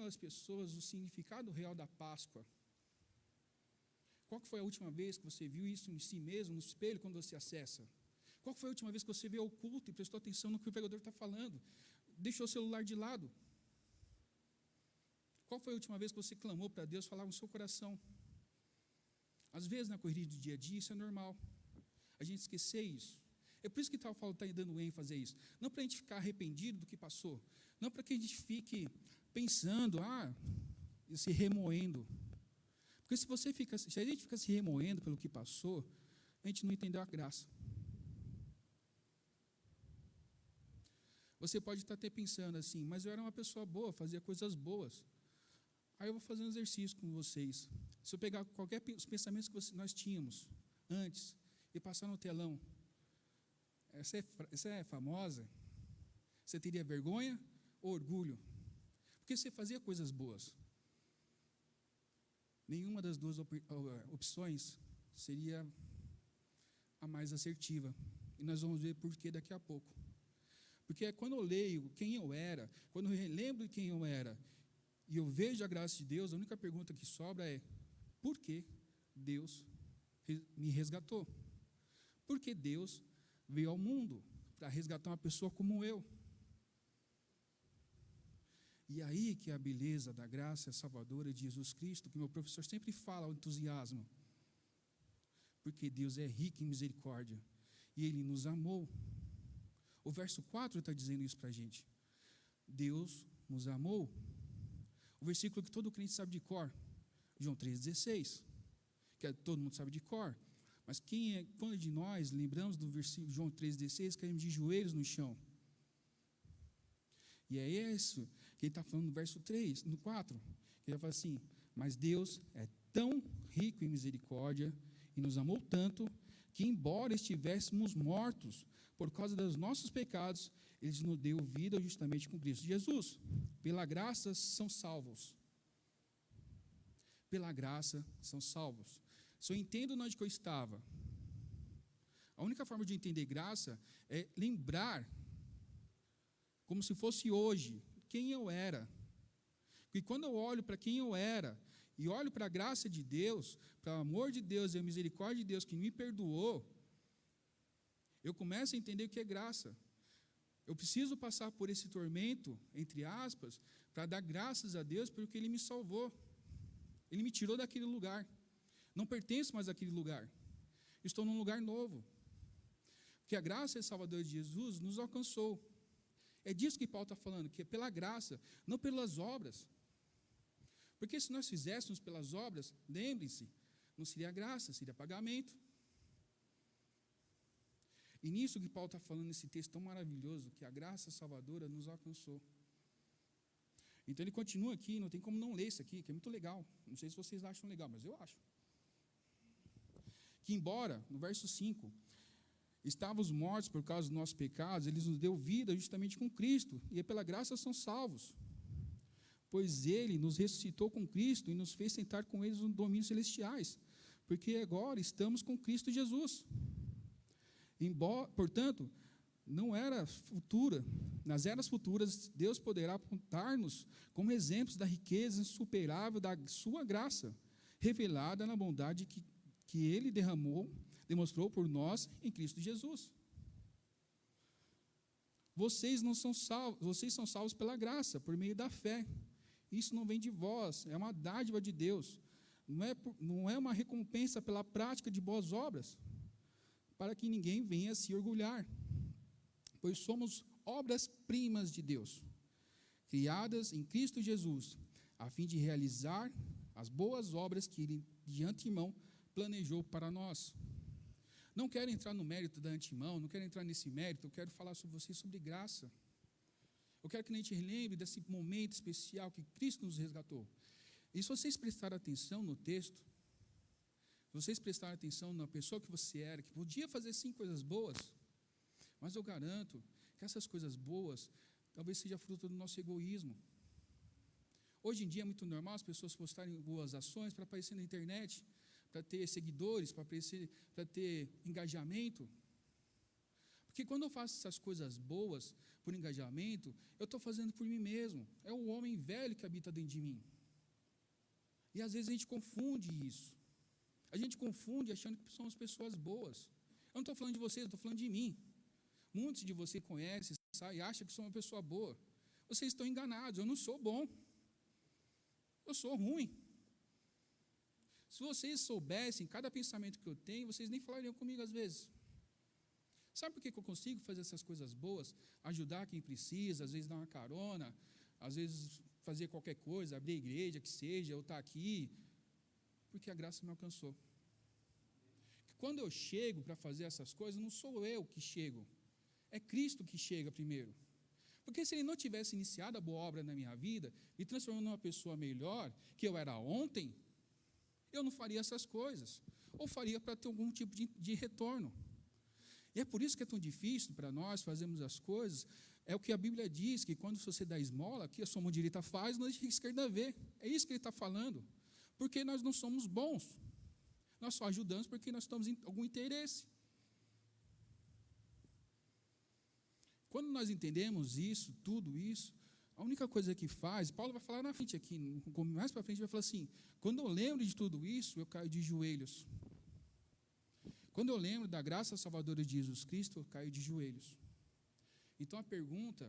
as pessoas o significado real da Páscoa. Qual que foi a última vez que você viu isso em si mesmo, no espelho, quando você acessa? Qual foi a última vez que você veio ao culto e prestou atenção no que o pregador está falando? Deixou o celular de lado? Qual foi a última vez que você clamou para Deus falar no seu coração? Às vezes, na correria do dia a dia, isso é normal. A gente esquecer isso. É por isso que Paulo está dando ênfase a isso. Não para a gente ficar arrependido do que passou. Não para que a gente fique pensando, e se remoendo. Porque se a gente fica se remoendo pelo que passou, a gente não entendeu a graça. Você pode estar até pensando assim, mas eu era uma pessoa boa, fazia coisas boas. Aí eu vou fazer um exercício com vocês. Se eu pegar os pensamentos que nós tínhamos antes e passar no telão, essa é famosa, você teria vergonha ou orgulho? Porque você fazia coisas boas. Nenhuma das duas opções seria a mais assertiva. E nós vamos ver por que daqui a pouco. Porque quando eu leio quem eu era, quando eu relembro quem eu era, e eu vejo a graça de Deus, a única pergunta que sobra é: por que Deus me resgatou? Por que Deus veio ao mundo para resgatar uma pessoa como eu? E aí que é a beleza da graça salvadora de Jesus Cristo, que meu professor sempre fala ao entusiasmo. Porque Deus é rico em misericórdia, e Ele nos amou. O verso 4 está dizendo isso para a gente. Deus nos amou. O versículo que todo crente sabe de cor, João 3,16, que todo mundo sabe de cor. Mas quando de nós lembramos do versículo João 3,16, caímos de joelhos no chão. E é isso que ele está falando no verso 3, no 4. Ele fala assim: mas Deus é tão rico em misericórdia e nos amou tanto que, embora estivéssemos mortos por causa dos nossos pecados, Ele nos deu vida justamente com Cristo Jesus. Pela graça são salvos. Pela graça são salvos. Se eu entendo onde que eu estava, a única forma de entender graça é lembrar, como se fosse hoje, quem eu era. E quando eu olho para quem eu era, e olho para a graça de Deus, para o amor de Deus e a misericórdia de Deus que me perdoou, eu começo a entender o que é graça. Eu preciso passar por esse tormento, entre aspas, para dar graças a Deus porque Ele me salvou. Ele me tirou daquele lugar. Não pertenço mais àquele lugar. Estou num lugar novo. Porque a graça salvadora de Jesus nos alcançou. É disso que Paulo está falando, que é pela graça, não pelas obras. Porque se nós fizéssemos pelas obras, lembrem-se, não seria graça, seria pagamento. E nisso que Paulo está falando nesse texto tão maravilhoso, que a graça salvadora nos alcançou. Então ele continua aqui, não tem como não ler isso aqui, que é muito legal. Não sei se vocês acham legal, mas eu acho. Que embora, no verso 5, estávamos mortos por causa dos nossos pecados, Ele nos deu vida justamente com Cristo, e pela graça são salvos. Pois Ele nos ressuscitou com Cristo e nos fez sentar com Ele nos domínios celestiais, porque agora estamos com Cristo Jesus. Portanto, não era futura, nas eras futuras, Deus poderá apontar-nos como exemplos da riqueza insuperável da sua graça, revelada na bondade que Ele demonstrou por nós em Cristo Jesus. Vocês são salvos pela graça, por meio da fé. Isso não vem de vós, é uma dádiva de Deus. Não é uma recompensa pela prática de boas obras, para que ninguém venha se orgulhar. Pois somos obras-primas de Deus, criadas em Cristo Jesus, a fim de realizar as boas obras que Ele de antemão planejou para nós. Não quero entrar no mérito da antemão, não quero entrar nesse mérito, eu quero falar sobre vocês sobre graça. Eu quero que a gente lembre desse momento especial que Cristo nos resgatou. E se vocês prestarem atenção no texto, se vocês prestarem atenção na pessoa que você era, que podia fazer sim coisas boas, mas eu garanto que essas coisas boas talvez seja fruto do nosso egoísmo. Hoje em dia é muito normal as pessoas postarem boas ações para aparecer na internet, para ter seguidores, para ter engajamento. Porque quando eu faço essas coisas boas, por engajamento, eu estou fazendo por mim mesmo. É o homem velho que habita dentro de mim. E às vezes a gente confunde isso. A gente confunde achando que somos pessoas boas. Eu não estou falando de vocês, eu estou falando de mim. Muitos de vocês conhecem, sabe, e acham que sou uma pessoa boa. Vocês estão enganados, eu não sou bom. Eu sou ruim. Se vocês soubessem cada pensamento que eu tenho, vocês nem falariam comigo às vezes. Sabe por que eu consigo fazer essas coisas boas? Ajudar quem precisa, às vezes dar uma carona, às vezes fazer qualquer coisa, abrir a igreja, que seja, ou estar aqui, porque a graça me alcançou. Quando eu chego para fazer essas coisas, não sou eu que chego, é Cristo que chega primeiro. Porque se Ele não tivesse iniciado a boa obra na minha vida, me transformando numa pessoa melhor, que eu era ontem, eu não faria essas coisas, ou faria para ter algum tipo de retorno. E é por isso que é tão difícil para nós fazermos as coisas. É o que a Bíblia diz, que quando você dá esmola, que a sua mão direita faz, não deixa a esquerda ver. É isso que ele está falando. Porque nós não somos bons. Nós só ajudamos porque nós temos algum interesse. Quando nós entendemos isso, tudo isso, a única coisa que faz, Paulo vai falar na frente aqui, mais para frente, vai falar assim, quando eu lembro de tudo isso, eu caio de joelhos. Quando eu lembro da graça salvadora de Jesus Cristo, eu caio de joelhos. Então a pergunta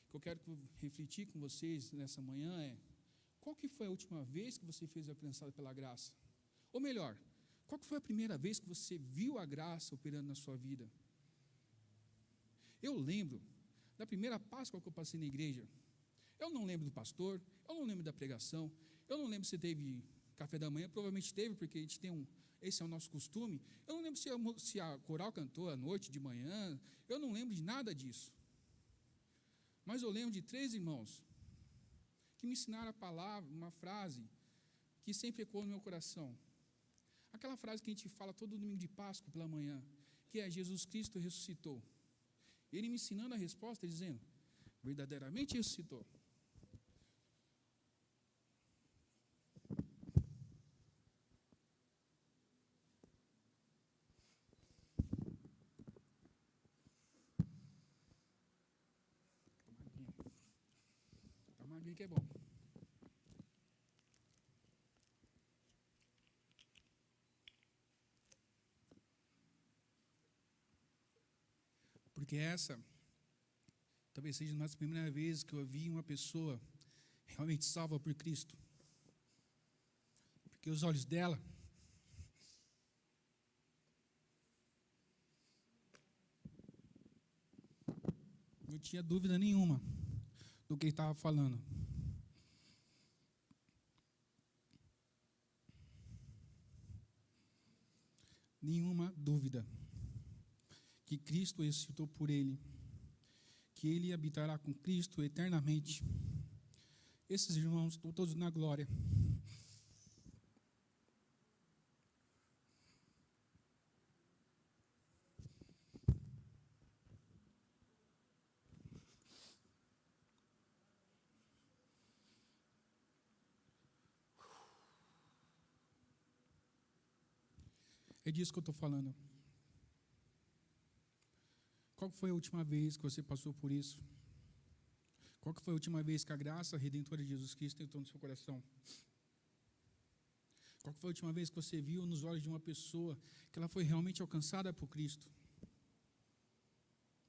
que eu quero refletir com vocês nessa manhã é, qual que foi a última vez que você fez alcançado pela graça? Ou melhor, qual que foi a primeira vez que você viu a graça operando na sua vida? Eu lembro da primeira Páscoa que eu passei na igreja. Eu não lembro do pastor, eu não lembro da pregação, eu não lembro se teve café da manhã, provavelmente teve, porque a gente tem esse é o nosso costume. Eu não lembro se a coral cantou à noite, de manhã, eu não lembro de nada disso. Mas eu lembro de 3 irmãos que me ensinaram a palavra, uma frase que sempre ecoou no meu coração. Aquela frase que a gente fala todo domingo de Páscoa pela manhã, que é Jesus Cristo ressuscitou. Ele me ensinando a resposta, dizendo, verdadeiramente ressuscitou. Toma aguinha que é bom. Porque essa talvez seja a nossa primeira vez que eu vi uma pessoa realmente salva por Cristo. Porque os olhos dela não tinha dúvida nenhuma do que ele estava falando. Nenhuma dúvida que Cristo ressuscitou por ele, que ele habitará com Cristo eternamente. Esses irmãos estão todos na glória. É disso que eu estou falando. Qual foi a última vez que você passou por isso? Qual foi a última vez que a graça redentora de Jesus Cristo entrou no seu coração? Qual foi a última vez que você viu nos olhos de uma pessoa que ela foi realmente alcançada por Cristo?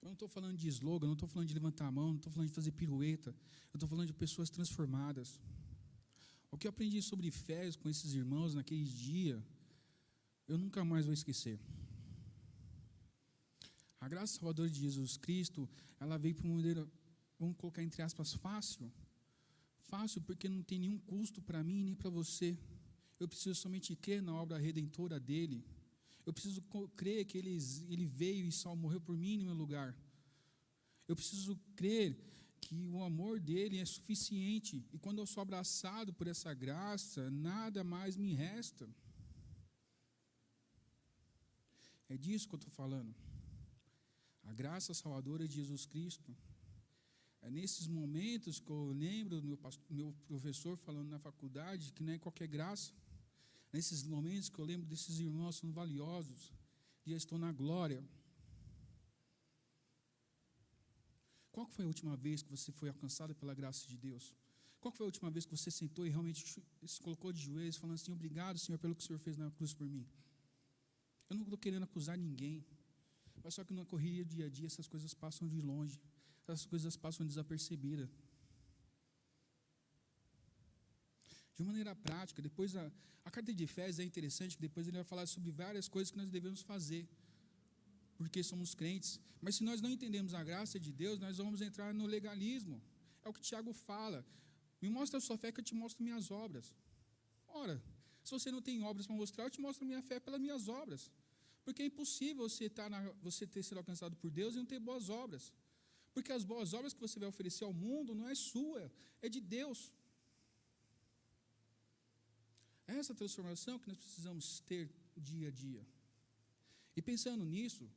Eu não estou falando de slogan, não estou falando de levantar a mão, não estou falando de fazer pirueta. Eu estou falando de pessoas transformadas. O que eu aprendi sobre fé com esses irmãos naquele dia, eu nunca mais vou esquecer. A graça salvadora de Jesus Cristo, ela veio para uma maneira, vamos colocar entre aspas, fácil. Fácil porque não tem nenhum custo para mim nem para você. Eu preciso somente crer na obra redentora dele. Eu preciso crer que ele veio e morreu por mim no meu lugar. Eu preciso crer que o amor dele é suficiente. E quando eu sou abraçado por essa graça, nada mais me resta. É disso que eu estou falando. A graça salvadora de Jesus Cristo. É nesses momentos que eu lembro do meu professor falando na faculdade que não é qualquer graça. Nesses momentos que eu lembro desses irmãos são valiosos. E eu estou na glória. Qual foi a última vez que você foi alcançado pela graça de Deus? Qual foi a última vez que você sentou e realmente se colocou de joelhos, falando assim, obrigado, Senhor, pelo que o Senhor fez na cruz por mim? Eu não estou querendo acusar ninguém, mas só que na correria do dia a dia essas coisas passam de longe, essas coisas passam desapercebidas. De uma maneira prática, depois a carta de Efésios é interessante, que depois ele vai falar sobre várias coisas que nós devemos fazer, porque somos crentes. Mas se nós não entendemos a graça de Deus, nós vamos entrar no legalismo. É o que Tiago fala. Me mostra a sua fé que eu te mostro minhas obras. Ora, se você não tem obras para mostrar, eu te mostro minha fé pelas minhas obras. Porque é impossível você ter sido alcançado por Deus e não ter boas obras. Porque as boas obras que você vai oferecer ao mundo não é sua, é de Deus. É essa transformação que nós precisamos ter dia a dia. E pensando nisso,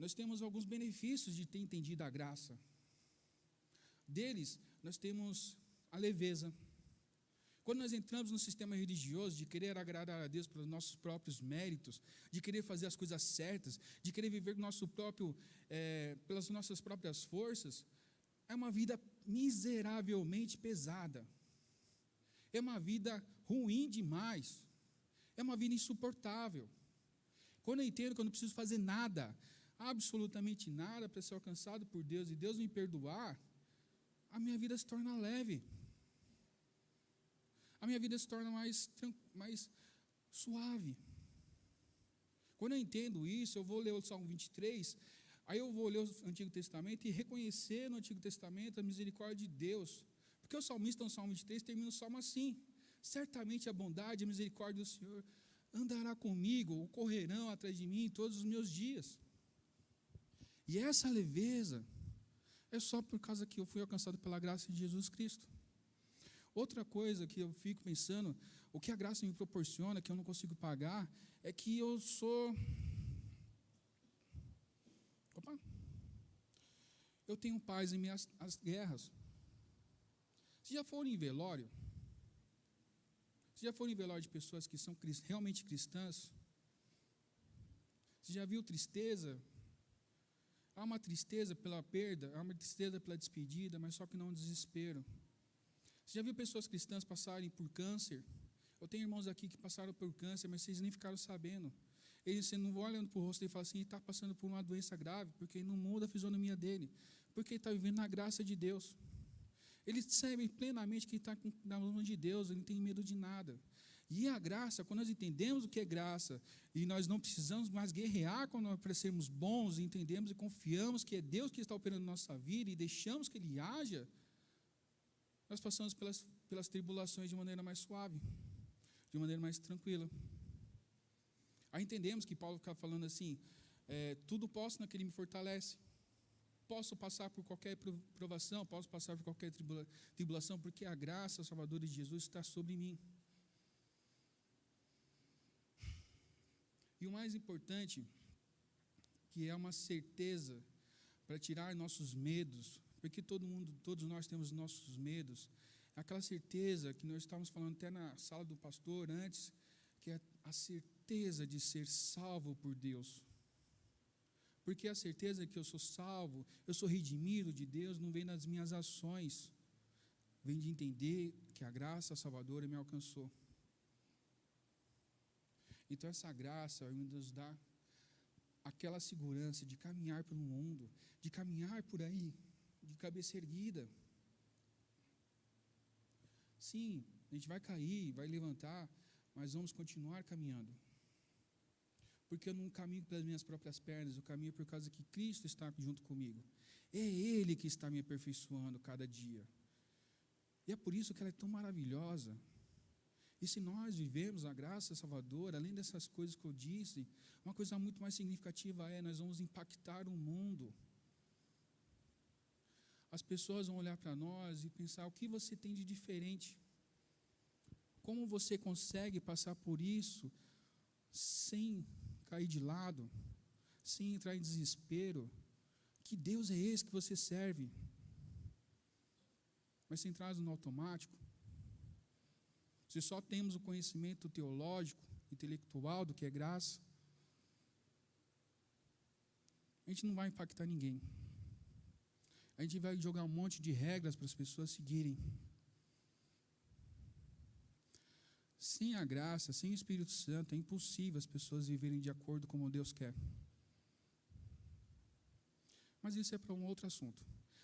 nós temos alguns benefícios de ter entendido a graça. Deles, nós temos a leveza. Quando nós entramos no sistema religioso de querer agradar a Deus pelos nossos próprios méritos, de querer fazer as coisas certas, de querer viver pelas nossas próprias forças, é uma vida miseravelmente pesada. É uma vida ruim demais. É uma vida insuportável. Quando eu entendo que eu não preciso fazer nada, absolutamente nada, para ser alcançado por Deus e Deus me perdoar, a minha vida se torna leve. A minha vida se torna mais suave. Quando eu entendo isso, eu vou ler o Salmo 23, aí eu vou ler o Antigo Testamento e reconhecer no Antigo Testamento a misericórdia de Deus. Porque o salmista, no Salmo 23, termina o Salmo assim: certamente a bondade e a misericórdia do Senhor andará comigo, ou correrão atrás de mim todos os meus dias. E essa leveza é só por causa que eu fui alcançado pela graça de Jesus Cristo. Outra coisa que eu fico pensando, o que a graça me proporciona, que eu não consigo pagar, é que eu tenho paz em as guerras. Se já foram em velório, de pessoas que são realmente cristãs, você já viu tristeza? Há uma tristeza pela perda, há uma tristeza pela despedida, mas só que não um desespero. Você já viu pessoas cristãs passarem por câncer? Eu tenho irmãos aqui que passaram por câncer, mas vocês nem ficaram sabendo. Você não vai olhando para o rosto e fala assim, ele está passando por uma doença grave, porque não muda a fisionomia dele, porque ele está vivendo na graça de Deus. Ele sabe plenamente que ele está na mão de Deus, ele não tem medo de nada. E a graça, quando nós entendemos o que é graça, e nós não precisamos mais guerrear quando nós parecemos bons, e entendemos e confiamos que é Deus que está operando na nossa vida, e deixamos que Ele haja, nós passamos pelas tribulações de maneira mais suave, de maneira mais tranquila. Aí entendemos que Paulo fica falando assim, tudo posso naquele que me fortalece. Posso passar por qualquer provação, posso passar por qualquer tribulação, porque a graça salvadora de Jesus está sobre mim. E o mais importante, que é uma certeza para tirar nossos medos, porque todos nós temos nossos medos, é aquela certeza que nós estávamos falando até na sala do pastor antes, que é a certeza de ser salvo por Deus. Porque a certeza que eu sou salvo, eu sou redimido de Deus, não vem das minhas ações, vem de entender que a graça salvadora me alcançou. Então essa graça vai nos dar aquela segurança de caminhar pelo mundo, de caminhar por aí, de cabeça erguida. Sim, a gente vai cair, vai levantar, mas vamos continuar caminhando. Porque eu não caminho pelas minhas próprias pernas, eu caminho por causa que Cristo está junto comigo. É Ele que está me aperfeiçoando cada dia. E é por isso que ela é tão maravilhosa. E se nós vivemos a graça salvadora, além dessas coisas que eu disse, uma coisa muito mais significativa nós vamos impactar o mundo. As pessoas vão olhar para nós e pensar, o que você tem de diferente? Como você consegue passar por isso sem cair de lado, sem entrar em desespero? Que Deus é esse que você serve? Mas se entrar no automático, se só temos o conhecimento teológico, intelectual do que é graça, a gente não vai impactar ninguém. a gente vai jogar um monte de regras para as pessoas seguirem. Sem a graça, sem o Espírito Santo, é impossível as pessoas viverem de acordo com como Deus quer. Mas isso é para um outro assunto.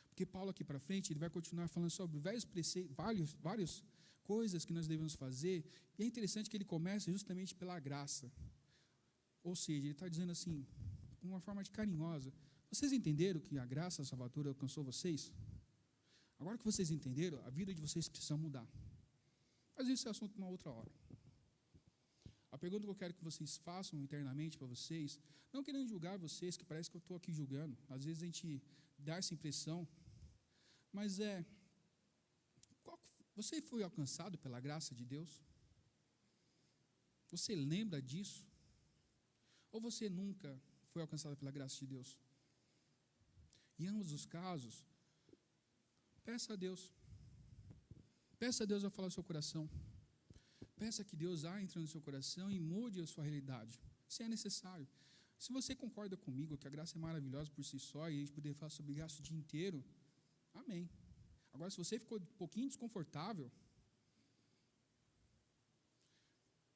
Porque Paulo aqui para frente, ele vai continuar falando sobre várias coisas que nós devemos fazer. E é interessante que ele começa justamente pela graça. Ou seja, ele está dizendo assim, de uma forma carinhosa: vocês entenderam que a graça salvadora alcançou vocês? Agora que vocês entenderam, a vida de vocês precisa mudar. Mas isso é assunto para uma outra hora. A pergunta que eu quero que vocês façam internamente para vocês, não querendo julgar vocês, que parece que eu estou aqui julgando, às vezes a gente dá essa impressão, mas você foi alcançado pela graça de Deus? Você lembra disso? Ou você nunca foi alcançado pela graça de Deus? Em ambos os casos, peça a Deus. Peça a Deus a falar no seu coração. Peça que Deus entre no seu coração e mude a sua realidade, se é necessário. Se você concorda comigo que a graça é maravilhosa por si só e a gente poderia falar sobre graça o dia inteiro, amém. Agora, se você ficou um pouquinho desconfortável,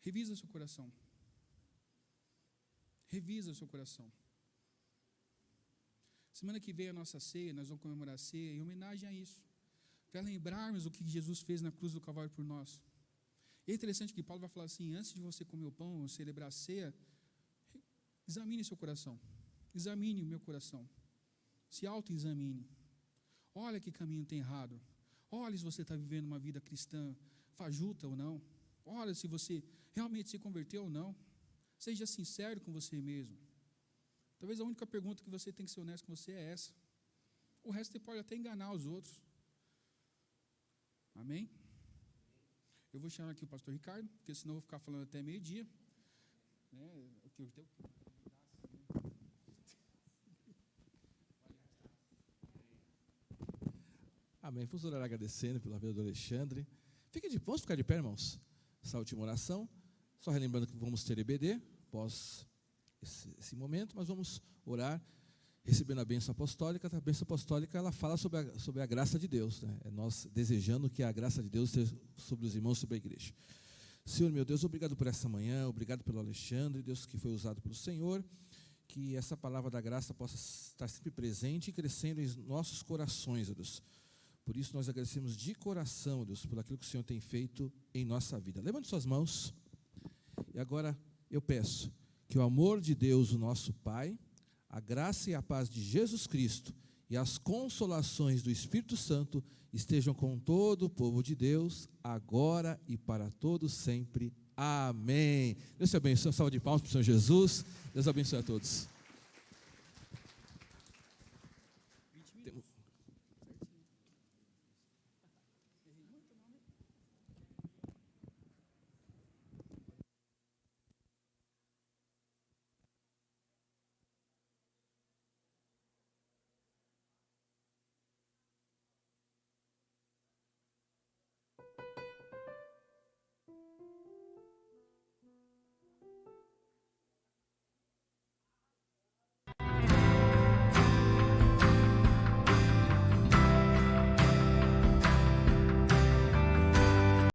revisa seu coração. Revisa o seu coração. Semana que vem a nossa ceia, nós vamos comemorar a ceia em homenagem a isso, para lembrarmos o que Jesus fez na cruz do Calvário por nós. E é interessante que Paulo vai falar assim: antes de você comer o pão ou celebrar a ceia, examine seu coração. Examine o meu coração. Se autoexamine. Olha que caminho tem errado. Olha se você está vivendo uma vida cristã fajuta ou não. Olha se você realmente se converteu ou não. Seja sincero com você mesmo. Talvez a única pergunta que você tem que ser honesto com você é essa. O resto você pode até enganar os outros. Amém? Eu vou chamar aqui o pastor Ricardo, porque senão eu vou ficar falando até meio-dia. Amém. Vamos orar agradecendo pela vida do Alexandre. Vamos ficar de pé, irmãos? Essa última oração. Só relembrando que vamos ter EBD após esse momento, mas vamos orar recebendo a bênção apostólica. A bênção apostólica, ela fala sobre a graça de Deus, né? É nós desejando que a graça de Deus esteja sobre os irmãos, sobre a igreja. Senhor, meu Deus, obrigado por essa manhã, obrigado pelo Alexandre, Deus, que foi usado pelo Senhor, que essa palavra da graça possa estar sempre presente e crescendo em nossos corações, Deus. Por isso nós agradecemos de coração, Deus, por aquilo que o Senhor tem feito em nossa vida. Levante suas mãos. E agora eu peço que o amor de Deus, o nosso Pai, a graça e a paz de Jesus Cristo e as consolações do Espírito Santo estejam com todo o povo de Deus, agora e para todos sempre. Amém. Deus te abençoe. Salve de palmas para o Senhor Jesus. Deus abençoe a todos.